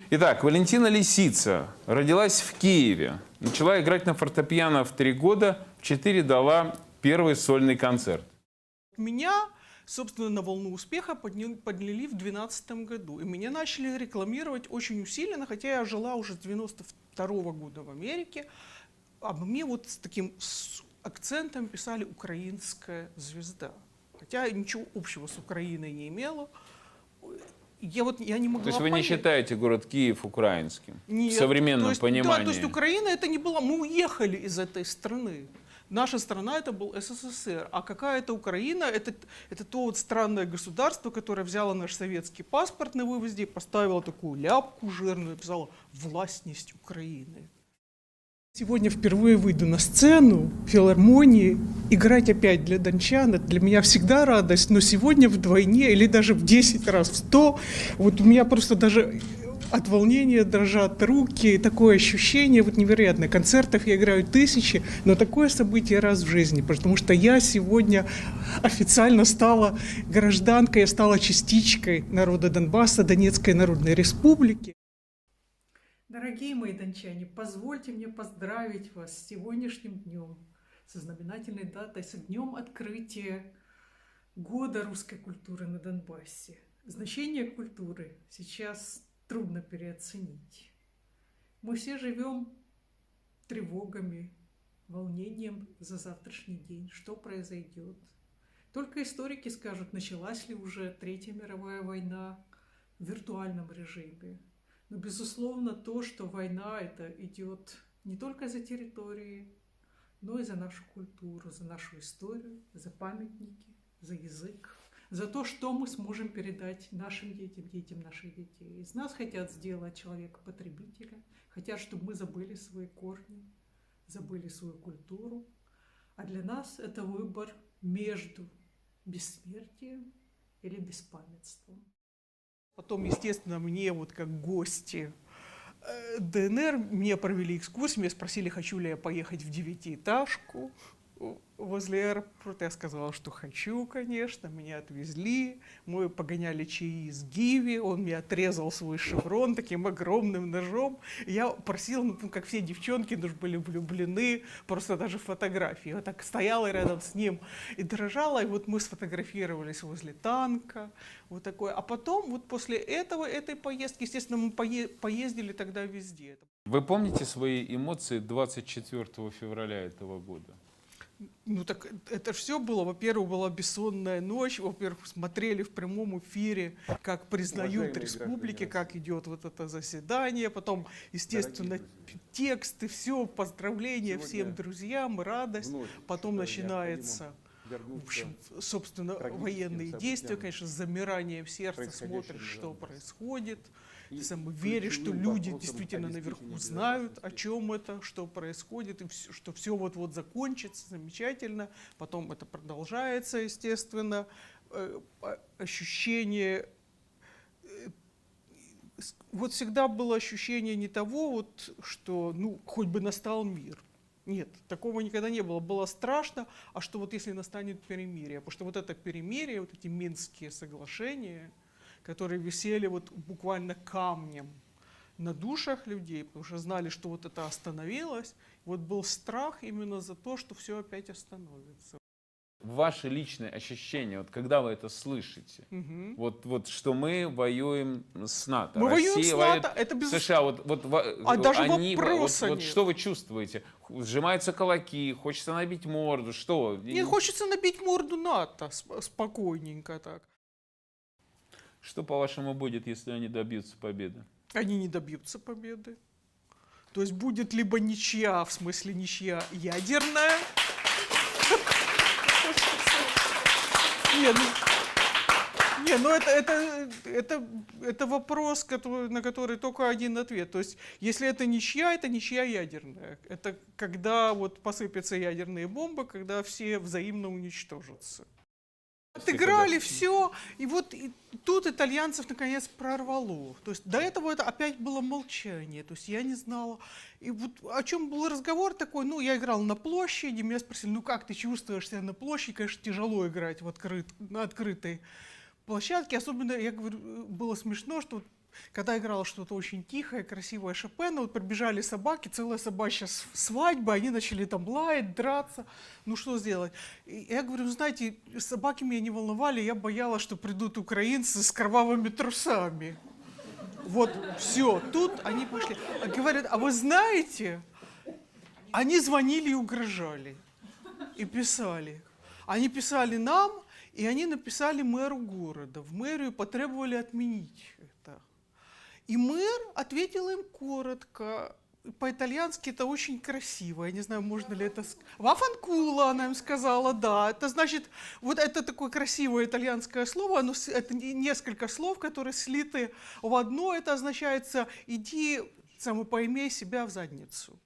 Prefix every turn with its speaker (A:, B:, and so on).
A: Итак, Валентина Лисица родилась в Киеве. Начала играть на фортепиано в 3 года, в 4 дала первый сольный концерт.
B: Меня, собственно, на волну успеха подняли в 2012 году. И меня начали рекламировать очень усиленно, хотя я жила уже с 92 года в Америке. Обо мне вот с таким акцентом писали «украинская звезда». Хотя ничего общего с Украиной не имела. Я не могла
A: То есть вы не
B: понять.
A: считаете город Киев украинским?
B: Нет.
A: В современном понимании?
B: Да, то есть Украина это не была. Мы уехали из этой страны. Наша страна это был СССР, а какая это Украина, это то вот странное государство, которое взяло наш советский паспорт на вывозе и поставило такую ляпку жирную, написало «властность Украины». Сегодня впервые выйду на сцену в филармонии, играть опять для дончан, это для меня всегда радость, но сегодня вдвойне или даже в 10 раз, в 100, вот у меня просто даже от волнения дрожат руки, такое ощущение вот невероятное. Концертов я играю тысячи, но такое событие раз в жизни, потому что я сегодня официально стала гражданкой, я стала частичкой народа Донбасса, Донецкой Народной Республики.
C: Дорогие мои дончане, позвольте мне поздравить вас с сегодняшним днем, со знаменательной датой, с днем открытия года русской культуры на Донбассе. Значение культуры сейчас трудно переоценить. Мы все живем тревогами, волнением за завтрашний день, что произойдет. Только историки скажут, началась ли уже Третья мировая война в виртуальном режиме. Но, безусловно, то, что война это идет не только за территории, но и за нашу культуру, за нашу историю, за памятники, за язык, за то, что мы сможем передать нашим детям, детям наших детей. Из нас хотят сделать человека-потребителя, хотят, чтобы мы забыли свои корни, забыли свою культуру. А для нас это выбор между бессмертием или беспамятством.
B: Потом, естественно, мне вот как гости ДНР, мне провели экскурсию, меня спросили, хочу ли я поехать в 9-этажку возле аэропорта. Я сказала, что хочу, конечно. Меня отвезли, мы погоняли чаи с Гиви, он мне отрезал свой шеврон таким огромным ножом. Я просила, ну, как все девчонки, ну, были влюблены, просто даже фотографии. Я так стояла рядом с ним и дрожала, и вот мы сфотографировались возле танка. Вот такое. А потом, вот после этой поездки, естественно, мы поездили тогда везде.
A: Вы помните свои эмоции 24 февраля этого года?
B: Ну так это все было, во-первых, была бессонная ночь, во-первых, смотрели в прямом эфире, как признают республики, как идет вот это заседание, потом, естественно, тексты, все, поздравления всем друзьям, радость, потом начинается, в общем, собственно, военные действия, конечно, с замиранием сердца смотришь, что происходит. Ты сам веришь, что люди действительно наверху знают, о чем это, что происходит, и что все вот-вот закончится замечательно. Потом это продолжается, естественно. Ощущение... Вот всегда было ощущение не того, вот, что ну, хоть бы настал мир. Нет, такого никогда не было. Было страшно, а что вот если настанет перемирие? Потому что вот это перемирие, вот эти Минские соглашения, которые висели вот буквально камнем на душах людей, потому что знали, что вот это остановилось. Вот был страх именно за то, что все опять остановится.
A: Ваши личные ощущения, вот когда вы это слышите, вот что мы воюем с НАТО,
B: Мы
A: Россия
B: воюем с
A: воюет
B: НАТО, это без...
A: США,
B: даже
A: они,
B: вопроса
A: вот
B: нет.
A: что вы чувствуете? Сжимаются кулаки, хочется набить морду, что?
B: Мне хочется набить морду НАТО спокойненько так.
A: Что, по-вашему, будет, если они добьются победы?
B: Они не добьются победы. То есть будет либо ничья, в смысле ничья ядерная. Ну это вопрос, на который только один ответ. То есть если это ничья ядерная. Это когда вот посыпятся ядерные бомбы, когда все взаимно уничтожатся. Отыграли все, и вот и тут итальянцев наконец прорвало. То есть до этого это опять было молчание, то есть я не знала. И вот о чем был разговор такой, ну я играл на площади, меня спросили, ну как ты чувствуешь себя на площади, конечно тяжело играть на открытой площадке, особенно, я говорю, было смешно, что когда играло что-то очень тихое, красивое Шопена, вот прибежали собаки, целая собачья свадьба, они начали там лаять, драться. Ну что сделать? И я говорю, знаете, собаки меня не волновали, я боялась, что придут украинцы с кровавыми трусами. Вот, все, тут они пошли. А говорят, а вы знаете, они звонили и угрожали, и писали. Они писали нам, и они написали мэру города. В мэрию потребовали отменить это. И мэр ответил им коротко. По-итальянски это очень красиво. Я не знаю, можно ли это сказать. Вафанкула, она им сказала, да. Это значит, вот это такое красивое итальянское слово, это несколько слов, которые слиты в одно. Это означает, иди, поимей себя в задницу.